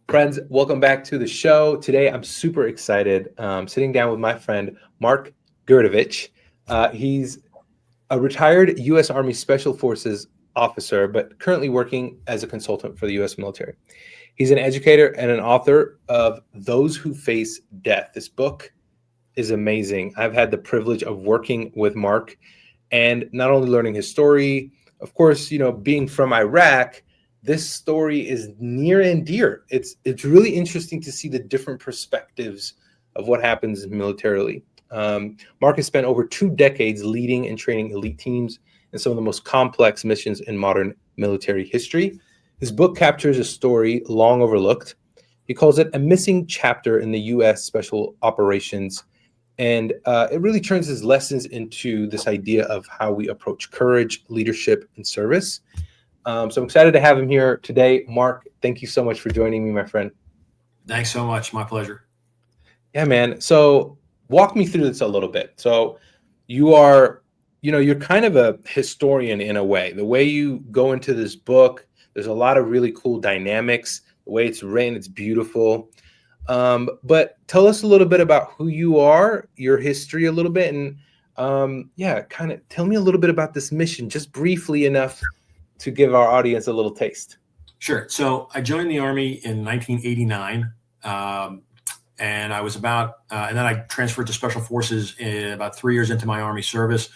Friends, welcome back to the show. Today, I'm super excited. Sitting down with my friend, Mark Grdovic. He's a retired U.S. Army Special Forces officer, but currently working as a consultant for the U.S. military. He's an educator and an author of Those Who Face Death. This book is amazing. I've had the privilege of working with Mark and not only learning his story, of course, being from Iraq, this story is near and dear. It's really interesting to see the different perspectives of what happens militarily. Mark has spent over 2 decades leading and training elite teams in some of the most complex missions in modern military history. His book captures a story long overlooked. He calls it a missing chapter in the U.S. Special Operations, and it really turns his lessons into this idea of how we approach courage, leadership, and service. So I'm excited to have him here today. Mark, thank you so much for joining me, my friend. Thanks so much. My pleasure. Yeah, man. So walk me through this a little bit. So you are, you're kind of a historian in a way. The way you go into this book, there's a lot of really cool dynamics. The way it's written, it's beautiful. But tell us a little bit about who you are, your history a little bit, and kind of tell me a little bit about this mission, just briefly enough to give our audience a little taste. Sure. So I joined the Army in 1989, and I was and then I transferred to Special Forces about 3 years into my Army service.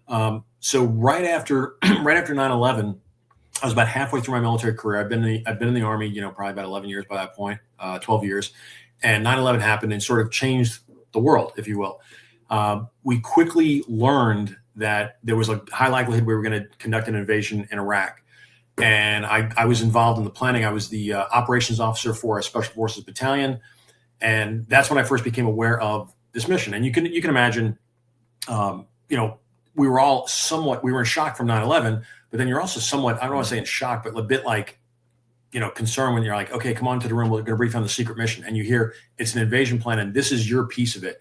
So right after 9/11, I was about halfway through my military career. I've been in the Army, probably about 11 years by that point, 12 years, and 9/11 happened and sort of changed the world, if you will. We quickly learned that there was a high likelihood we were going to conduct an invasion in Iraq. And I was involved in the planning. I was the operations officer for a Special Forces battalion. And that's when I first became aware of this mission. And you can imagine, we were all we were in shock from 9/11, but then you're also somewhat, I don't want to say in shock, but a bit like, concerned when you're like, okay, come on to the room. We're going to brief on the secret mission. And you hear it's an invasion plan and this is your piece of it.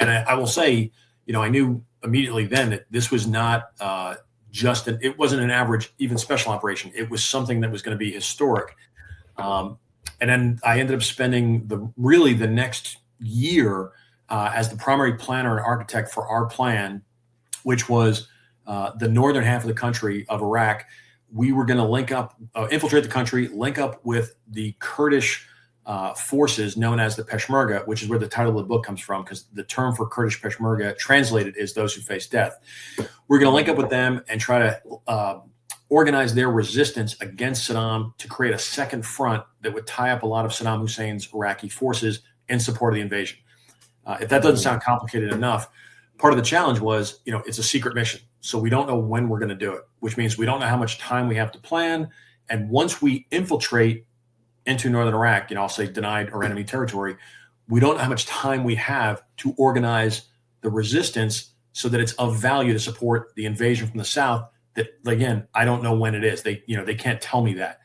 And I will say, I knew immediately then that this was not it wasn't an average, even special operation. It was something that was going to be historic. And then I ended up spending the next year as the primary planner and architect for our plan, which was the northern half of the country of Iraq. We were going to link up, infiltrate the country, link up with the Kurdish forces known as the Peshmerga, which is where the title of the book comes from, because the term for Kurdish Peshmerga translated is those who face death. We're going to link up with them and try to organize their resistance against Saddam to create a second front that would tie up a lot of Saddam Hussein's Iraqi forces in support of the invasion. If that doesn't sound complicated enough, part of the challenge was, it's a secret mission. So we don't know when we're going to do it, which means we don't know how much time we have to plan. And once we infiltrate into northern Iraq, I'll say denied or enemy territory, we don't know how much time we have to organize the resistance so that it's of value to support the invasion from the south. That, again, I don't know when it is. They can't tell me that.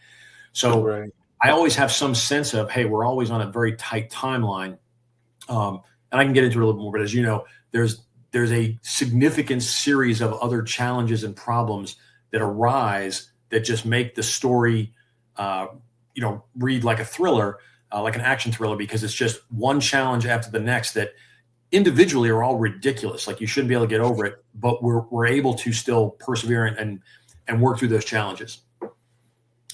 So right. I always have some sense of, hey, we're always on a very tight timeline. And I can get into it a little more, but as you know, there's a significant series of other challenges and problems that arise that just make the story read like a thriller, like an action thriller, because it's just one challenge after the next that individually are all ridiculous. Like you shouldn't be able to get over it, but we're able to still persevere and work through those challenges.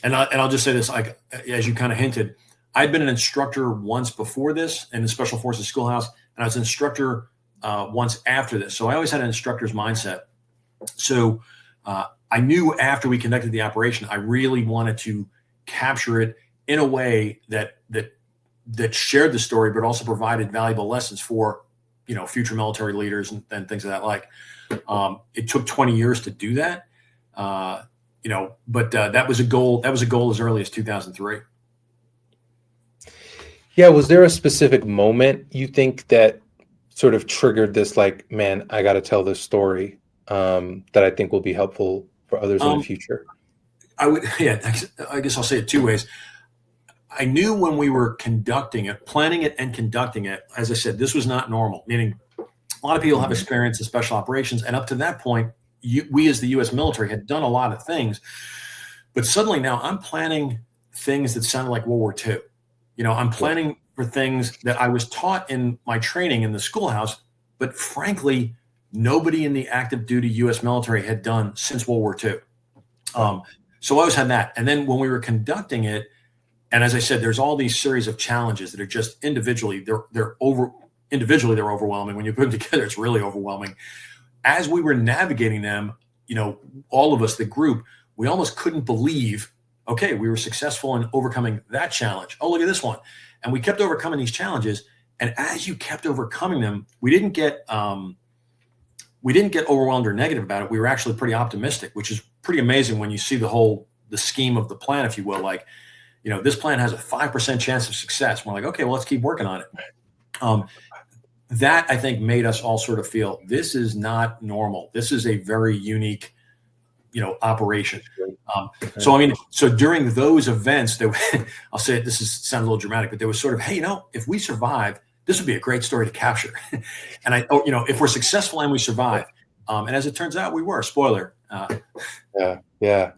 And I'll just say this, like, as you kind of hinted, I'd been an instructor once before this in the Special Forces Schoolhouse, and I was an instructor once after this. So I always had an instructor's mindset. So I knew after we conducted the operation, I really wanted to capture it in a way that shared the story, but also provided valuable lessons for, future military leaders and things of that like. It took 20 years to do that, but that was a goal. That was a goal as early as 2003. Yeah. Was there a specific moment you think that sort of triggered this, like, man, I got to tell this story that I think will be helpful for others in the future? I guess I'll say it two ways. I knew when we were conducting it, planning it and conducting it, as I said, this was not normal, meaning a lot of people have experience in special operations. And up to that point, we as the U.S. military had done a lot of things. But suddenly now I'm planning things that sounded like World War II. I'm planning for things that I was taught in my training in the schoolhouse, but frankly, nobody in the active duty U.S. military had done since World War II. So I always had that. And then when we were conducting it, and as I said, there's all these series of challenges that are just individually, they're overwhelming. When you put them together, it's really overwhelming. As we were navigating them, all of us, the group, we almost couldn't believe, okay, we were successful in overcoming that challenge. Oh, look at this one. And we kept overcoming these challenges. And as you kept overcoming them, we didn't get overwhelmed or negative about it. We were actually pretty optimistic, which is pretty amazing when you see the scheme of the plan, if you will. Like, this plan has a 5% chance of success. We're like, okay, well, let's keep working on it. That I think made us all sort of feel this is not normal. This is a very unique, operation. So during those events, I'll say it, sounds a little dramatic, but there was sort of, hey, if we survive, this would be a great story to capture. And if we're successful and we survive, and as it turns out, we were. Spoiler. Yeah. Man,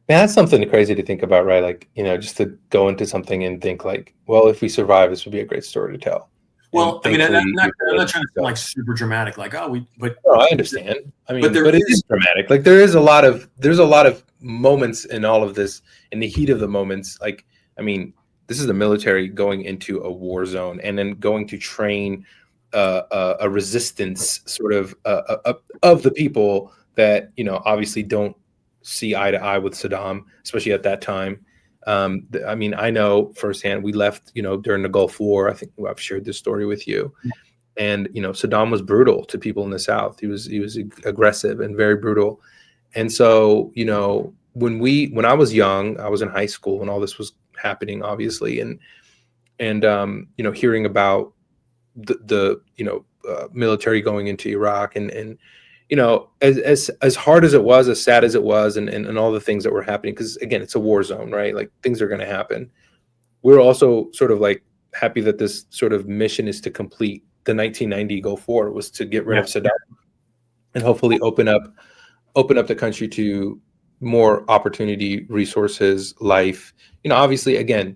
that's something crazy to think about, right? Like, just to go into something and think like, well, if we survive, this would be a great story to tell. Well, I'm not trying to sound like super dramatic, like, but no, I understand. But it is dramatic. Like there's a lot of moments in all of this, in the heat of the moments. Like, this is the military going into a war zone and then going to train a resistance sort of the people that, obviously don't see eye to eye with Saddam, especially at that time. I know firsthand, we left, during the Gulf War. I think I've shared this story with you. And, Saddam was brutal to people in the South. He was aggressive and very brutal. And so, when I was young, I was in high school and all this was happening, obviously. And hearing about the military going into Iraq and as hard as it was, as sad as it was, and all the things that were happening, because again, it's a war zone, right? Like things are going to happen. We're also sort of like happy that this sort of mission is to complete the 1990 Gulf War, was to get rid of Saddam and hopefully open up the country to more opportunity, resources, life. Obviously, again,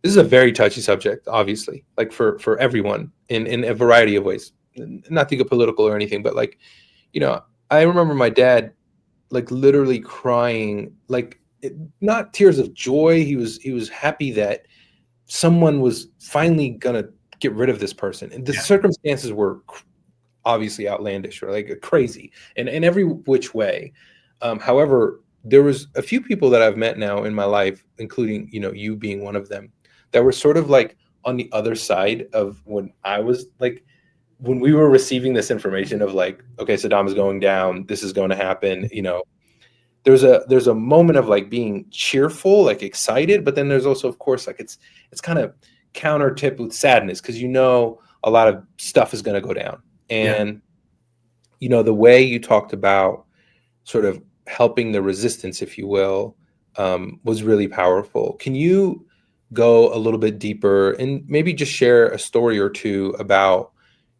this is a very touchy subject, obviously, like for everyone in a variety of ways. Not to get political or anything, but like, I remember my dad like literally crying, like not tears of joy. He was happy that someone was finally gonna get rid of this person, and the circumstances were obviously outlandish or like crazy in every which way. However, there was a few people that I've met now in my life, including you being one of them, that were sort of like on the other side of when I was like, when we were receiving this information of like, okay, Saddam is going down, this is going to happen, there's a moment of like being cheerful, like excited, but then there's also, of course, like it's kind of counter tip with sadness, because a lot of stuff is going to go down. And the way you talked about sort of helping the resistance, if you will, was really powerful. Can you go a little bit deeper and maybe just share a story or two about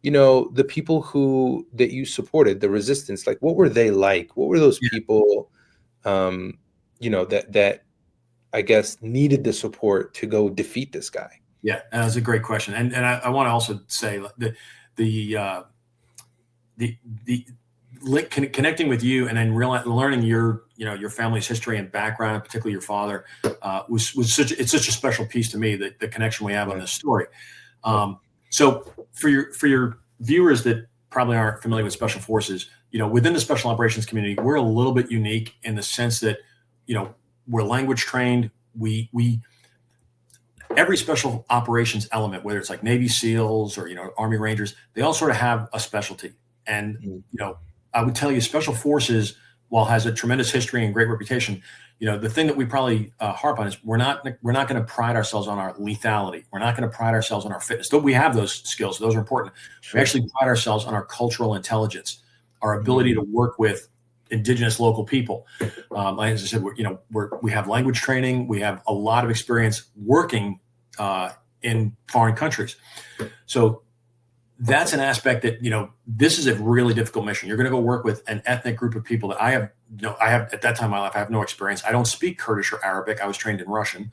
the people that you supported, the resistance? Like, what were they like? What were those people, that I guess needed the support to go defeat this guy? Yeah, that's a great question. And I want to also say connecting with you and then learning your family's history and background, particularly your father, was such a special piece to me, the connection we have on this story. So for your viewers that probably aren't familiar with special forces, within the special operations community, we're a little bit unique in the sense that, we're language trained. Every special operations element, whether it's like Navy SEALs or, Army Rangers, they all sort of have a specialty. And, I would tell you, special forces, while has a tremendous history and great reputation, the thing that we probably harp on is we're not going to pride ourselves on our lethality. We're not going to pride ourselves on our fitness. Though we have those skills, those are important. Sure. We actually pride ourselves on our cultural intelligence, our ability to work with indigenous local people. Like as I said, we have language training. We have a lot of experience working in foreign countries. So that's an aspect that, this is a really difficult mission. You're going to go work with an ethnic group of people that I have at that time in my life, I have no experience. I don't speak Kurdish or Arabic. I was trained in Russian.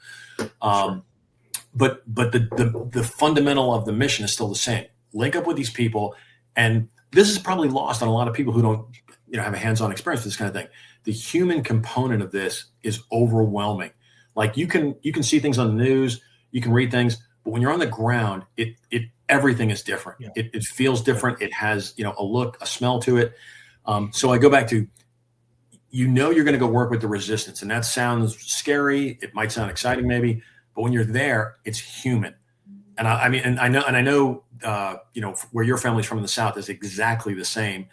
but the fundamental of the mission is still the same. Link up with these people, and this is probably lost on a lot of people who don't, have a hands-on experience with this kind of thing. The human component of this is overwhelming. Like you can see things on the news, you can read things, but when you're on the ground, everything is different. Yeah. It feels different. It has, a look, a smell to it. So I go back to, you're going to go work with the resistance, and that sounds scary. It might sound exciting maybe, but when you're there, it's human. And I know, where your family's from in the South is exactly the same.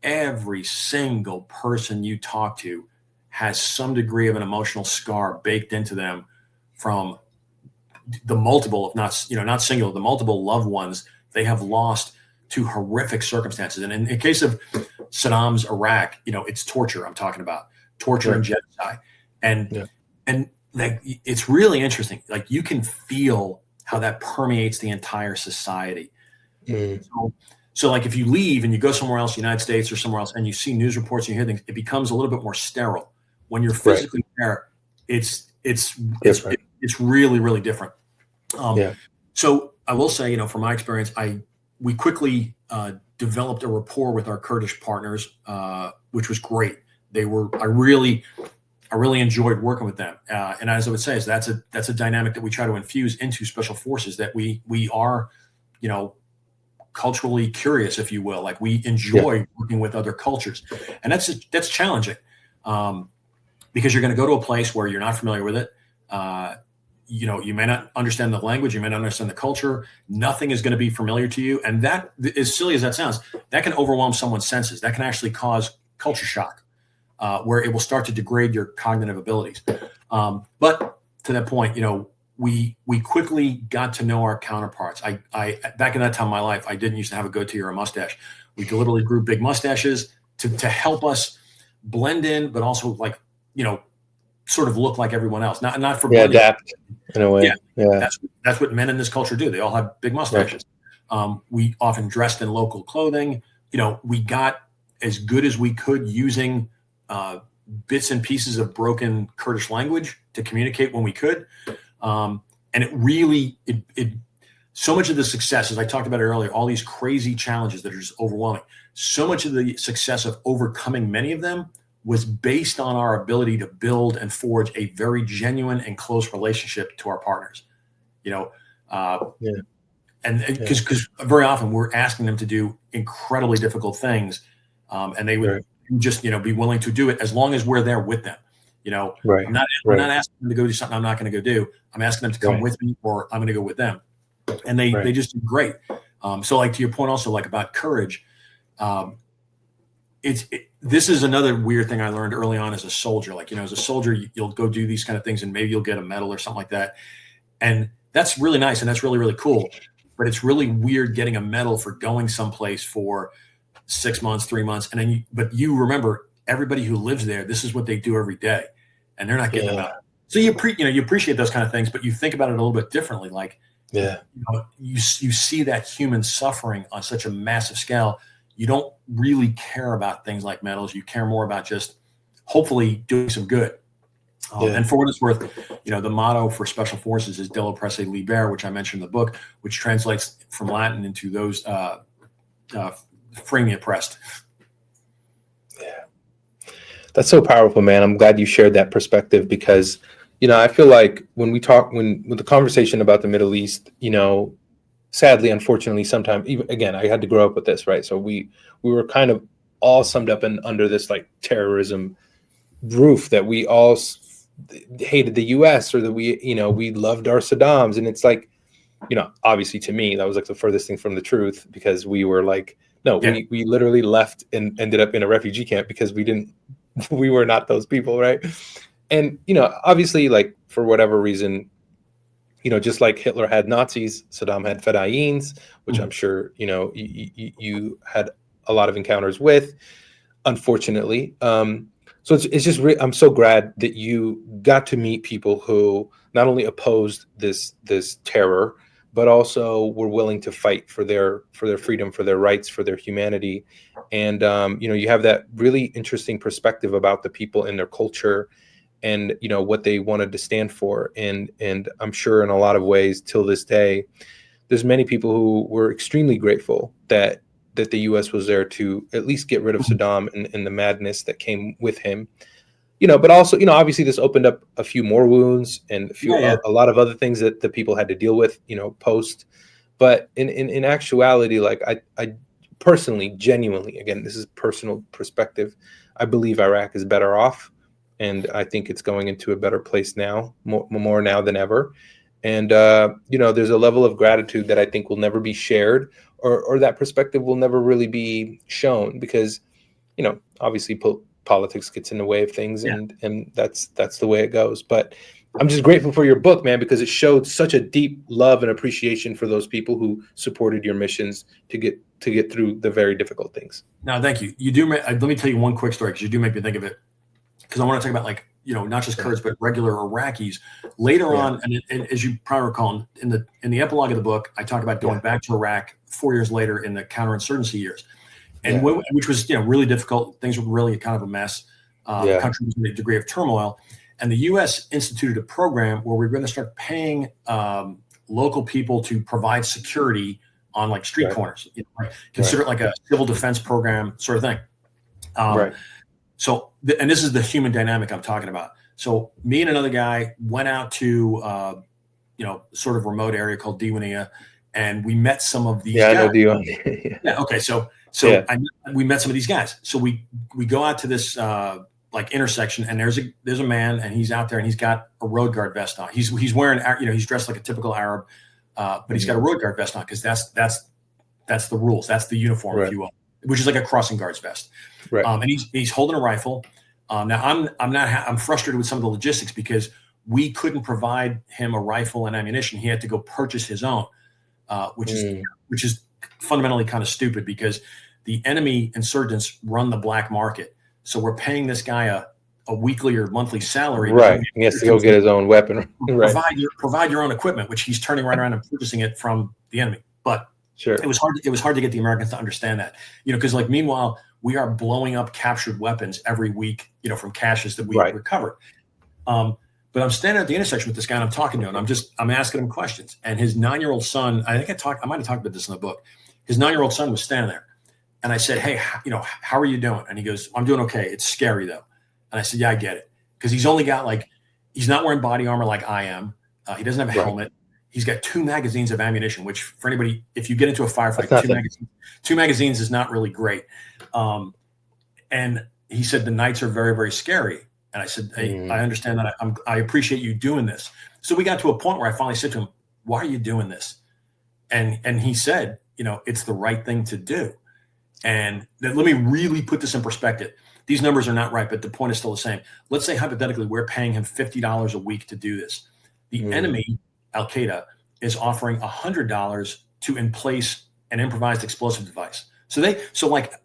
Every single person you talk to has some degree of an emotional scar baked into them from the multiple, if not, not singular, the multiple loved ones they have lost to horrific circumstances. And in case of Saddam's Iraq, it's torture. I'm talking about torture and genocide. And like, it's really interesting. Like you can feel how that permeates the entire society. So like if you leave and you go somewhere else, United States or somewhere else, and you see news reports and you hear things, it becomes a little bit more sterile. When you're physically there, it's really, really different. So I will say, from my experience, we quickly developed a rapport with our Kurdish partners, which was great. I really enjoyed working with them. And as I would say, that's a dynamic that we try to infuse into special forces, that we are, culturally curious, if you will. Like we enjoy working with other cultures, and that's challenging, because you're going to go to a place where you're not familiar with it. You may not understand the language, you may not understand the culture. Nothing is going to be familiar to you, and that, as silly as that sounds, that can overwhelm someone's senses. That can actually cause culture shock, where it will start to degrade your cognitive abilities. But to that point, we quickly got to know our counterparts. I back in that time of my life, I didn't used to have a goatee or a mustache. We deliberately grew big mustaches to help us blend in, but also like, sort of look like everyone else. Not for blending. Adapt in a way. Yeah. That's what men in this culture do. They all have big mustaches. We often dressed in local clothing. We got as good as we could using bits and pieces of broken Kurdish language to communicate when we could. And it really, so much of the success, as I talked about it earlier, all these crazy challenges that are just overwhelming, so much of the success of overcoming many of them was based on our ability to build and forge a very genuine and close relationship to our partners, and because very often we're asking them to do incredibly difficult things, and they would just, be willing to do it as long as we're there with them. I'm not asking them to go do something I'm not going to go do. I'm asking them to come with me, or I'm going to go with them. And they just do great. So like to your point also, like about courage, this is another weird thing I learned early on as a soldier. Like, as a soldier, you'll go do these kind of things and maybe you'll get a medal or something like that. And that's really nice. And that's really, really cool. But it's really weird getting a medal for going someplace for 6 months, 3 months. And then but you remember, everybody who lives there, this is what they do every day, and they're not getting a medal. So you appreciate those kind of things, but you think about it a little bit differently. Like, you see that human suffering on such a massive scale. You don't really care about things like medals. You care more about just hopefully doing some good. And for what it's worth, the motto for special forces is "Del oppresse liber," which I mentioned in the book, which translates from Latin into those freeing the oppressed. That's so powerful, man. I'm glad you shared that perspective, because, I feel like when with the conversation about the Middle East, sadly, unfortunately, sometimes, even again, I had to grow up with this, right? So we were kind of all summed up under this like terrorism roof, that we all hated the U.S. or that we loved our Saddams. And it's like, obviously to me, that was like the furthest thing from the truth, because we were like, no, we literally left and ended up in a refugee camp because we were not those people, right? And, obviously, like, for whatever reason, just like Hitler had Nazis, Saddam had Fedayins, which I'm sure, you had a lot of encounters with, unfortunately. So it's just, I'm so glad that you got to meet people who not only opposed this terror, but also were willing to fight for their freedom, for their rights, for their humanity. And, you have that really interesting perspective about the people and their culture. and what they wanted to stand for. And I'm sure in a lot of ways till this day, there's many people who were extremely grateful that the U.S. was there to at least get rid of Saddam and the madness that came with him. But also, obviously this opened up a few more wounds and a lot of other things that the people had to deal with, post. But in actuality, like I personally, genuinely, again, this is personal perspective, I believe Iraq is better off. And I think it's going into a better place now, more now than ever. And, there's a level of gratitude that I think will never be shared, or that perspective will never really be shown because, obviously politics gets in the way of things, and that's the way it goes. But I'm just grateful for your book, man, because it showed such a deep love and appreciation for those people who supported your missions to get through the very difficult things. No, thank you. You do. Let me tell you one quick story because you do make me think of it. Because I want to talk about not just Kurds but regular Iraqis later on. And as you probably recall, in the epilogue of the book, I talk about going back to Iraq 4 years later in the counterinsurgency years, and which was really difficult. Things were really kind of a mess. The country was in a degree of turmoil, and the U.S. instituted a program where we were going to start paying local people to provide security on like street corners. Consider it like a civil defense program sort of thing. So, and this is the human dynamic I'm talking about. So me and another guy went out to, sort of remote area called Diwania, and we met some of these guys. I know Diwania. Okay. So we met some of these guys. So we go out to this intersection, and there's a man, and he's out there, and he's got a road guard vest on. He's wearing, he's dressed like a typical Arab, but he's got a road guard vest on because that's the rules. That's the uniform, if you will, which is like a crossing guard's vest. And he's holding a rifle. Now I'm frustrated with some of the logistics because we couldn't provide him a rifle and ammunition. He had to go purchase his own, which is fundamentally kind of stupid because the enemy insurgents run the black market. So we're paying this guy a weekly or monthly salary. Right. He has to go get his own weapon. Provide your own equipment, which he's turning right around and purchasing it from the enemy. But it was hard to get the Americans to understand that, because meanwhile, we are blowing up captured weapons every week, from caches that we recovered. But I'm standing at the intersection with this guy and I'm talking to him. I'm asking him questions. And his 9-year-old son, I might have talked about this in the book. His 9-year-old son was standing there. And I said, hey, how are you doing? And he goes, I'm doing okay. It's scary though. And I said, yeah, I get it. Because he's only got he's not wearing body armor like I am. He doesn't have a helmet. He's got 2 magazines of ammunition, which for anybody, if you get into a firefight, 2 magazines is not really great. And he said, the nights are very, very scary. And I said, hey, I understand that. I appreciate you doing this. So we got to a point where I finally said to him, why are you doing this? And he said, it's the right thing to do. And let me really put this in perspective. These numbers are not right, but the point is still the same. Let's say hypothetically, we're paying him $50 a week to do this. The enemy, Al-Qaeda, is offering $100 to emplace an improvised explosive device. So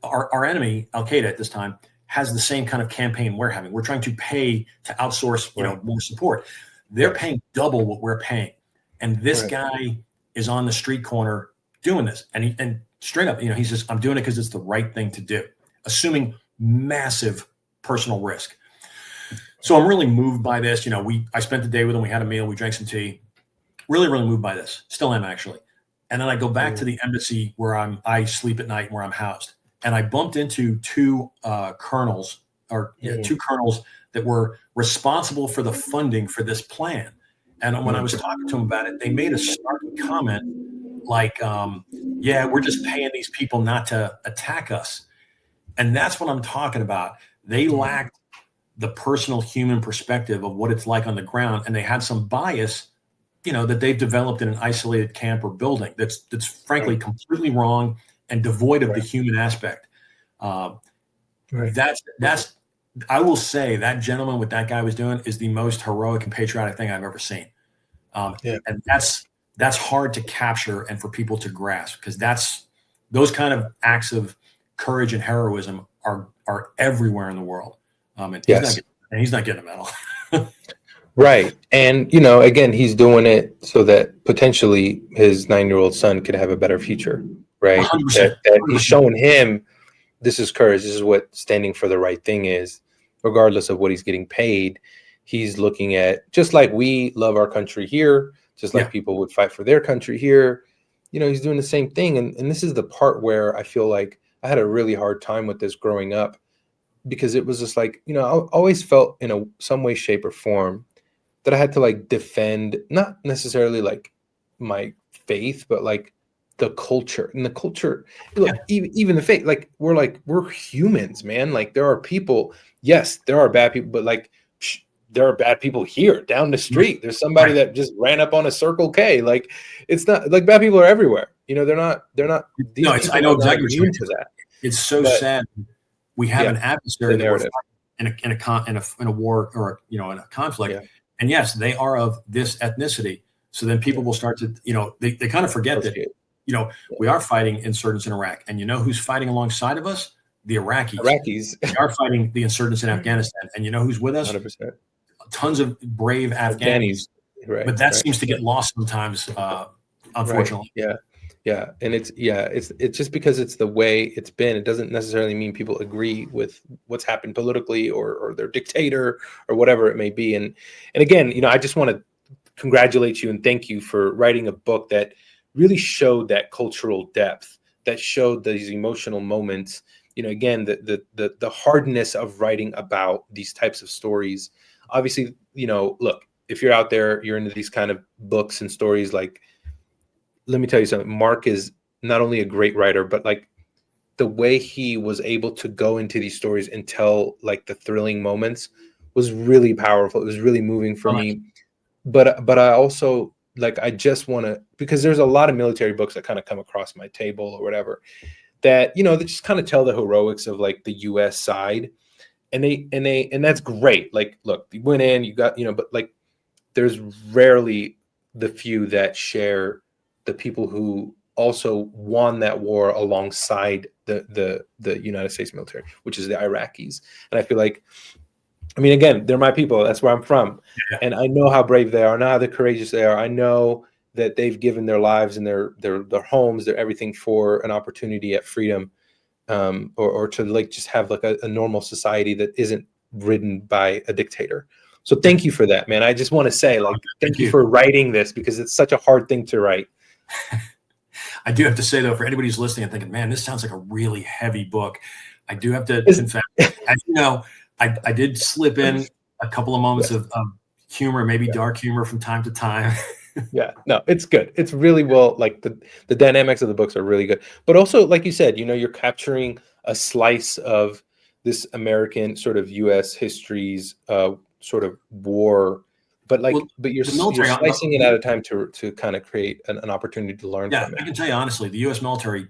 our enemy, Al-Qaeda at this time, has the same kind of campaign we're having. We're trying to pay to outsource, more support. They're paying double what we're paying. And this guy is on the street corner doing this. And straight up, he says, I'm doing it because it's the right thing to do, assuming massive personal risk. So I'm really moved by this. I spent the day with him. We had a meal. We drank some tea. Really, really moved by this. Still am, actually. And then I go back to the embassy where I sleep at night and where I'm housed. And I bumped into 2 colonels that were responsible for the funding for this plan. And when I was talking to them about it, they made a startling comment like, we're just paying these people not to attack us. And that's what I'm talking about. They lacked the personal human perspective of what it's like on the ground. And they had some bias, that they've developed in an isolated camp or building that's frankly completely wrong and devoid of the human aspect. That's I will say that gentleman, what that guy was doing, is the most heroic and patriotic thing I've ever seen. And that's hard to capture and for people to grasp, because those kind of acts of courage and heroism are everywhere in the world. And he's not getting a medal. Right. And, again, he's doing it so that potentially his 9-year-old son could have a better future, right? 100%. That he's showing him this is courage. This is what standing for the right thing is, regardless of what he's getting paid. He's looking at, just like we love our country here, just like people would fight for their country here, he's doing the same thing. And this is the part where I feel like I had a really hard time with this growing up, because it was just like, I always felt in some way, shape, or form that I had to like defend, not necessarily like my faith, but like the culture. And the culture, look, even the faith, like we're humans, man. Like there are people, yes, there are bad people, but like there are bad people here down the street. There's somebody that just ran up on a Circle K. Like it's not like bad people are everywhere. They're not. No, I know exactly what you mean to that. It's so sad. We have an adversary that we're fighting in a war or in a conflict, and yes, they are of this ethnicity. So then people will start to they kind of forget that we are fighting insurgents in Iraq, and who's fighting alongside of us? The Iraqis. We are fighting the insurgents in Afghanistan, and who's with us? 100%. Tons of brave Afghanis, but that seems to get lost sometimes, unfortunately. Right. Yeah, and it's just because it's the way it's been. It doesn't necessarily mean people agree with what's happened politically or their dictator or whatever it may be. And again, I just want to congratulate you and thank you for writing a book that really showed that cultural depth, that showed these emotional moments. Again, the hardness of writing about these types of stories. Obviously, look, if you're out there, you're into these kind of books and stories, like, let me tell you something. Mark is not only a great writer, but like the way he was able to go into these stories and tell like the thrilling moments was really powerful. It was really moving for me. But I also I just want to, because there's a lot of military books that kind of come across my table or whatever that, that just kind of tell the heroics of like the US side. And that's great. Like, look, you went in, you got, but like there's rarely the few that share the people who also won that war alongside the United States military, which is the Iraqis. And I feel like, again, they're my people. That's where I'm from. And I know how brave they are. I know how courageous they are. I know that they've given their lives and their homes, their everything for an opportunity at freedom, or to like just have like a normal society that isn't ridden by a dictator. So thank you for that, man. I just want to say, like, thank you for writing this, because it's such a hard thing to write. I do have to say, though, for anybody who's listening and thinking, man, this sounds like a really heavy book, I do have to confess, as you know, I did slip in a couple of moments of humor, maybe dark humor from time to time. Yeah, no, it's good. It's really well, like the dynamics of the books are really good. But also, like you said, you're capturing a slice of this American sort of U.S. history's sort of war. But you're slicing it at a time to kind of create an opportunity to learn from it. I can tell you honestly, the U.S. military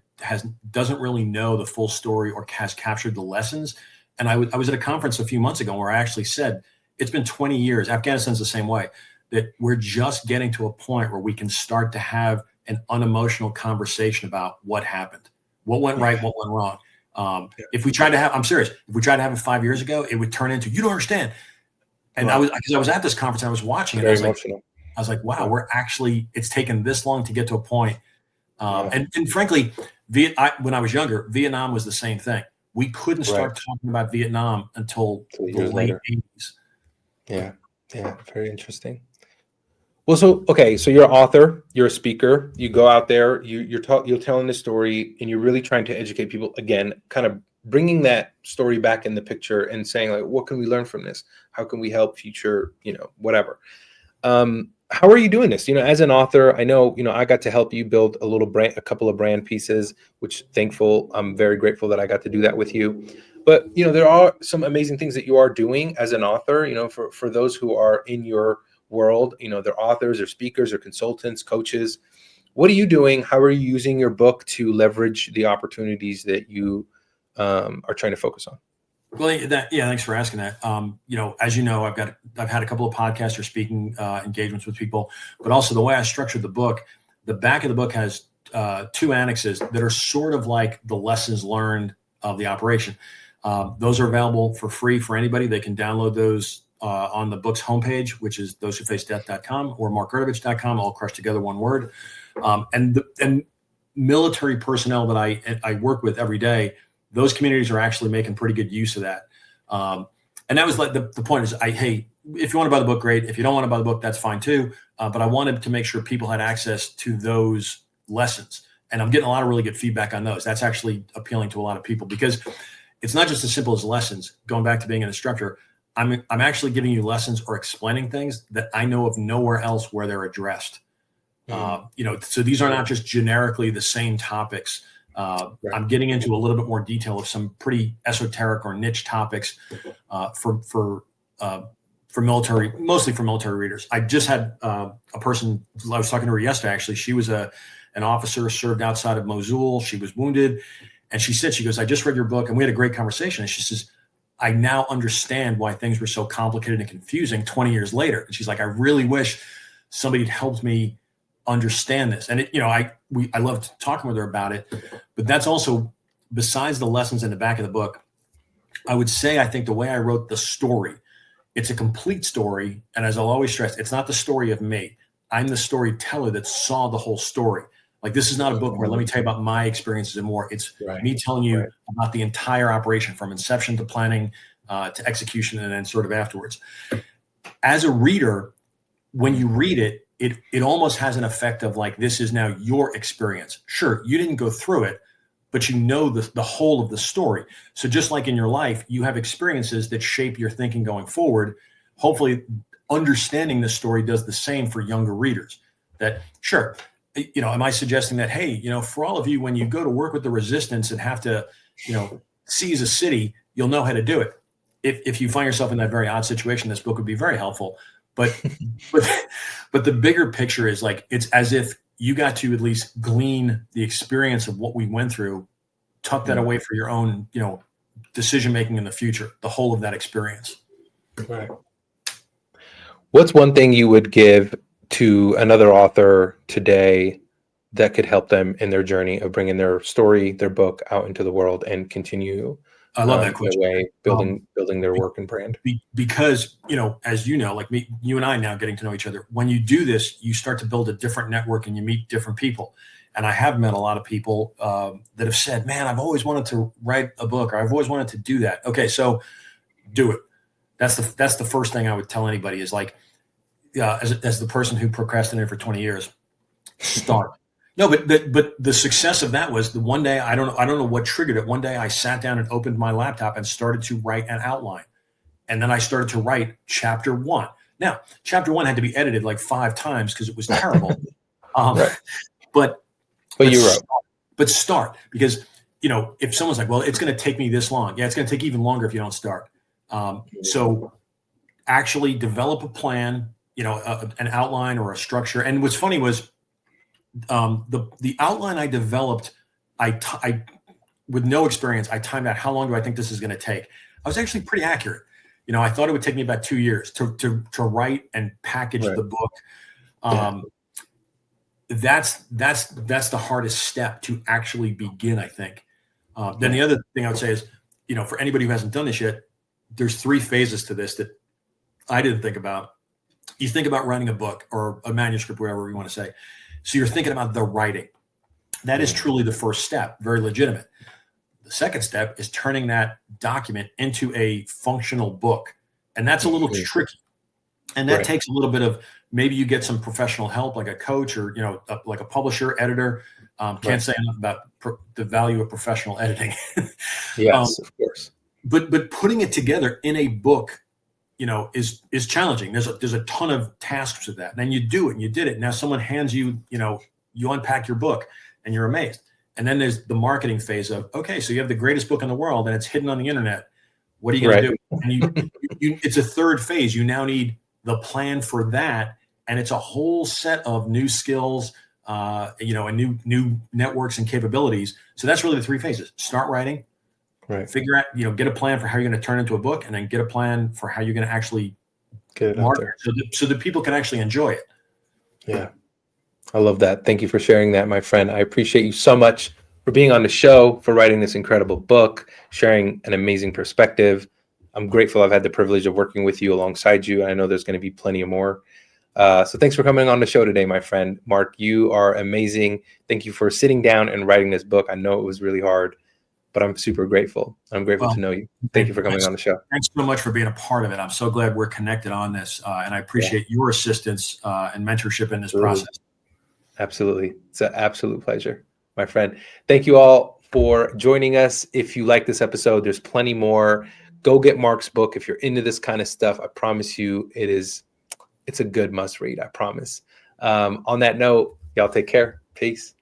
doesn't really know the full story or has captured the lessons. And I was at a conference a few months ago where I actually said, it's been 20 years. Afghanistan's the same way, that we're just getting to a point where we can start to have an unemotional conversation about what happened, what went right, what went wrong. If we tried to have, I'm serious, if we tried to have it 5 years ago, it would turn into, you don't understand. And because I was at this conference, and I was watching it. I was like, wow, it's taken this long to get to a point. And frankly, when I was younger, Vietnam was the same thing. We couldn't start talking about Vietnam until the late 80s. Yeah. Very interesting. Well, so you're an author, you're a speaker, you go out there, you're telling the story, and you're really trying to educate people, again, kind of bringing that story back in the picture and saying, like, what can we learn from this? How can we help future, whatever. How are you doing this? As an author, I know, I got to help you build a couple of brand pieces, which I'm very grateful that I got to do that with you. But, there are some amazing things that you are doing as an author, for those who are in your world, they're authors or speakers or consultants, coaches. What are you doing? How are you using your book to leverage the opportunities that you are trying to focus on? Well, thanks for asking that. As you know, I've had a couple of podcasts or speaking engagements with people, but also the way I structured the book, the back of the book has 2 annexes that are sort of like the lessons learned of the operation. Those are available for free for anybody. They can download those on the book's homepage, which is thosewhofacedeath.com or markgrdovic.com, all crushed together, one word. And military personnel that I work with every day, those communities are actually making pretty good use of that. And that was like the point is, if you want to buy the book, great. If you don't want to buy the book, that's fine too. But I wanted to make sure people had access to those lessons. And I'm getting a lot of really good feedback on those. That's actually appealing to a lot of people because it's not just as simple as lessons. Going back to being an instructor, I'm actually giving you lessons or explaining things that I know of nowhere else where they're addressed. So these are not just generically the same topics. I'm getting into a little bit more detail of some pretty esoteric or niche topics for military, mostly for military readers. I just had a person, I was talking to her yesterday, actually. She was an officer, served outside of Mosul. She was wounded. And she said, she goes, I just read your book. And we had a great conversation. And she says, I now understand why things were so complicated and confusing 20 years later. And she's like, I really wish somebody had helped me understand this. And I loved talking with her about it. But that's also, besides the lessons in the back of the book, I would say, I think the way I wrote the story, it's a complete story. And as I'll always stress, it's not the story of me. I'm the storyteller that saw the whole story. Like, this is not a book where let me tell you about my experiences and more. It's me telling you about the entire operation from inception to planning to execution and then sort of afterwards. As a reader, when you read it, it almost has an effect of like, this is now your experience. Sure, you didn't go through it, but you know the whole of the story. So just like in your life, you have experiences that shape your thinking going forward. Hopefully, understanding this story does the same for younger readers. That, sure, am I suggesting that, hey, for all of you, when you go to work with the resistance and have to, seize a city, you'll know how to do it. If you find yourself in that very odd situation, this book would be very helpful. But the bigger picture is like, it's as if you got to at least glean the experience of what we went through, tuck that away for your own, decision making in the future, the whole of that experience. Right. What's one thing you would give to another author today that could help them in their journey of bringing their story, their book out into the world and continue I love that question. Way, building their work and brand? Because, as you know, like you and I now getting to know each other, when you do this, you start to build a different network and you meet different people. And I have met a lot of people that have said, man, I've always wanted to write a book, or I've always wanted to do that. Okay, so do it. That's the first thing I would tell anybody is like, as the person who procrastinated for 20 years, start. No, but the success of that was the one day, I don't know what triggered it. One day I sat down and opened my laptop and started to write an outline. And then I started to write chapter 1. Now, chapter 1 had to be edited like 5 times because it was terrible. But you wrote. But start, because, if someone's like, well, it's going to take me this long. Yeah, it's going to take even longer if you don't start. So actually develop a plan, an outline or a structure. And what's funny was, the outline I developed, I with no experience, I timed out how long do I think this is going to take. I was actually pretty accurate. I thought it would take me about 2 years to write and package the book. That's the hardest step to actually begin, I think. Then the other thing I would say is, for anybody who hasn't done this yet, there's 3 phases to this that I didn't think about. You think about writing a book or a manuscript, whatever you want to say. So you're thinking about the writing. That is truly the first step, very legitimate. The second step is turning that document into a functional book. And that's a little tricky. And that takes a little bit of, maybe you get some professional help, like a coach or, like a publisher, editor. Can't say enough about the value of professional editing. Yes, of course. But putting it together in a book, is challenging. There's a ton of tasks with that. And then you do it and you did it. Now someone hands you, you unpack your book and you're amazed. And then there's the marketing phase of, okay, so you have the greatest book in the world and it's hidden on the internet. What are you going to do? And it's a third phase. You now need the plan for that. And it's a whole set of new skills, and new networks and capabilities. So that's really the 3 phases. Start writing. Right. Figure out, get a plan for how you're going to turn into a book, and then get a plan for how you're going to actually get it market so that people can actually enjoy it. Yeah. I love that. Thank you for sharing that, my friend. I appreciate you so much for being on the show, for writing this incredible book, sharing an amazing perspective. I'm grateful I've had the privilege of working with you alongside you. And I know there's going to be plenty of more. So thanks for coming on the show today, my friend. Mark, you are amazing. Thank you for sitting down and writing this book. I know it was really hard. but I'm super grateful. I'm grateful Well, to know you. Thank you for coming on the show. Thanks so much for being a part of it. I'm so glad we're connected on this, and I appreciate your assistance and mentorship in this process. Absolutely. It's an absolute pleasure, my friend. Thank you all for joining us. If you like this episode, there's plenty more. Go get Mark's book. If you're into this kind of stuff, I promise you it's a good must read. I promise. On that note, y'all take care. Peace.